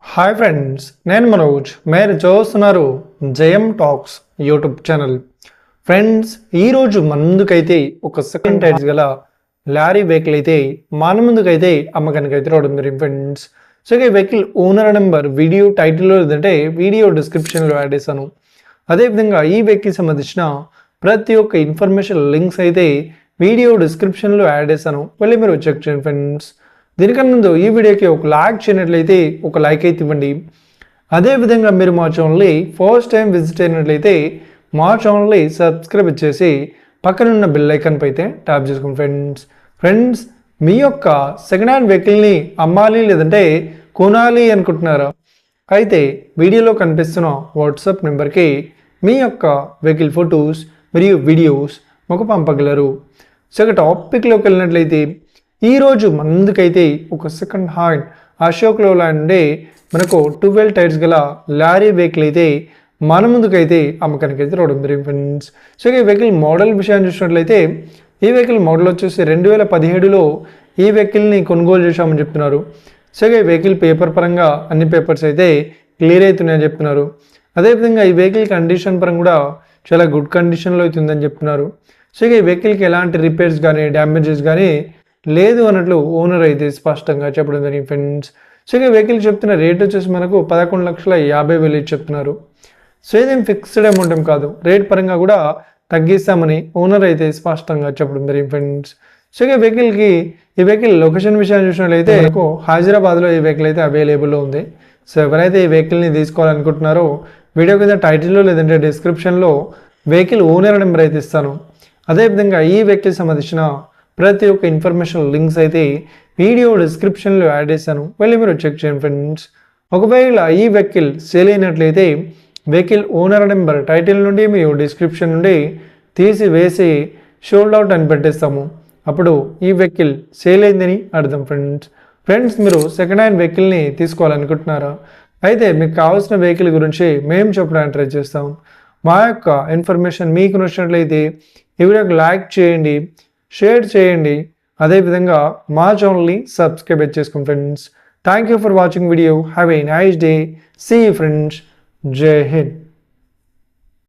Hi friends, నేను మనోజ్. మీరు చూస్తున్నారు జయం టాక్స్ యూట్యూబ్ ఛానల్. ఫ్రెండ్స్, ఈరోజు మన ముందుకైతే ఒక సెకండ్ టైర్స్ గల లారీ వెహికల్ అయితే మన ముందుకైతే అమ్మకానికి అయితే రావడం జరిగింది ఫ్రెండ్స్. సో ఈ వెహికల్ ఓనర్ నెంబర్ వీడియో టైటిల్లో లేదంటే వీడియో డిస్క్రిప్షన్లో యాడ్ చేశాను. అదేవిధంగా ఈ వెహికల్ సంబంధించిన ప్రతి ఒక్క ఇన్ఫర్మేషన్ లింక్స్ అయితే వీడియో డిస్క్రిప్షన్లో యాడ్ చేశాను, వెళ్ళి మీరు చెక్ చేయండి ఫ్రెండ్స్. దీనికన్నా ముందు ఈ వీడియోకి ఒక లైక్ చేయనట్లయితే ఒక లైక్ అయితే ఇవ్వండి. అదేవిధంగా మీరు మా ఛానల్ని ఫస్ట్ టైం విజిట్ అయినట్లయితే మా ఛానల్ని సబ్స్క్రైబ్ చేసి పక్కనున్న బెల్ ఐకాన్ పై అయితే ట్యాప్ చేసుకోండి ఫ్రెండ్స్. మీ యొక్క సెకండ్ హ్యాండ్ వెహికల్ని అమ్మాలి లేదంటే కొనాలి అనుకుంటున్నారా? అయితే వీడియోలో కనిపిస్తున్న వాట్సాప్ నెంబర్కి మీ యొక్క వెహికల్ ఫొటోస్ మరియు వీడియోస్ మాకు పంపగలరు. సో ఇక టాపిక్లోకి వెళ్ళినట్లయితే ఈరోజు మన ముందుకైతే ఒక సెకండ్ హ్యాండ్ అశోక్ లేలాండ్ నుండి మనకు 12 టైర్స్ గల లారీ వెహికల్ అయితే మన ముందుకైతే అమ్మకానికి అయితే రావడం జరిగింది ఫ్రెండ్స్. సో ఈ వెహికల్ మోడల్ విషయాన్ని చూసినట్లయితే ఈ వెహికల్ మోడల్ వచ్చేసి 2017లో ఈ వెహికల్ని కొనుగోలు చేశామని చెప్తున్నారు. సో ఈ వెహికల్ పేపర్ పరంగా అన్ని పేపర్స్ అయితే క్లియర్ అవుతున్నాయని చెప్తున్నారు. అదేవిధంగా ఈ వెహికల్ కండిషన్ పరంగా కూడా చాలా గుడ్ కండిషన్లో అవుతుందని చెప్తున్నారు. సో ఈ వెహికల్కి ఎలాంటి రిపేర్స్ కానీ డ్యామేజెస్ కానీ లేదు అన్నట్లు ఓనర్ అయితే స్పష్టంగా చెప్పడం జరిగింది ఫ్రెండ్స్. సో ఇక వెహికల్ చెప్తున్న రేట్ వచ్చేసి మనకు 11,50,000 చెప్తున్నారు. సో ఇదేం ఫిక్స్డ్ అమౌంట్ ఏం కాదు, రేట్ పరంగా కూడా తగ్గిస్తామని ఓనర్ అయితే స్పష్టంగా చెప్పడం జరిగింది ఫ్రెండ్స్. సో ఇక ఈ వెహికల్ లొకేషన్ విషయాన్ని చూసినట్లయితే మనకు హైదరాబాద్లో ఈ వెహికల్ అయితే అవైలబుల్లో ఉంది. సో ఎవరైతే ఈ వెహికల్ని తీసుకోవాలనుకుంటున్నారో వీడియో కింద టైటిల్లో లేదంటే డిస్క్రిప్షన్లో వెహికల్ ఓనర్ నెంబర్ అయితే ఇస్తాను. అదేవిధంగా ఈ వెహికల్ సంబంధించిన ప్రతి ఒక్క ఇన్ఫర్మేషన్ లింక్స్ అయితే వీడియో డిస్క్రిప్షన్లో యాడ్ చేశాను, వెళ్ళి మీరు చెక్ చేయండి ఫ్రెండ్స్. ఒకవేళ ఈ వెహికల్ సేల్ అయినట్లయితే వెహికల్ ఓనర్ నెంబర్ టైటిల్ నుండి మీరు డిస్క్రిప్షన్ నుండి తీసివేసి షోల్డ్ అవుట్ అని పెట్టేస్తాము. అప్పుడు ఈ వెహికల్ సేల్ అయిందని అర్థం ఫ్రెండ్స్. మీరు సెకండ్ హ్యాండ్ వెహికల్ని తీసుకోవాలనుకుంటున్నారా? అయితే మీకు కావాల్సిన వెహికల్ గురించి మేము చెప్పడానికి ట్రై చేస్తాం. మా యొక్క ఇన్ఫర్మేషన్ మీకు నచ్చినట్లయితే ఈ వీడియోకి లైక్ చేయండి, షేర్ చేయండి. అదేవిధంగా మా ఛానల్ని సబ్స్క్రైబ్ చేసుకోండి friends. Thank you for watching video. Have a nice day. See you friends. జై హింద్.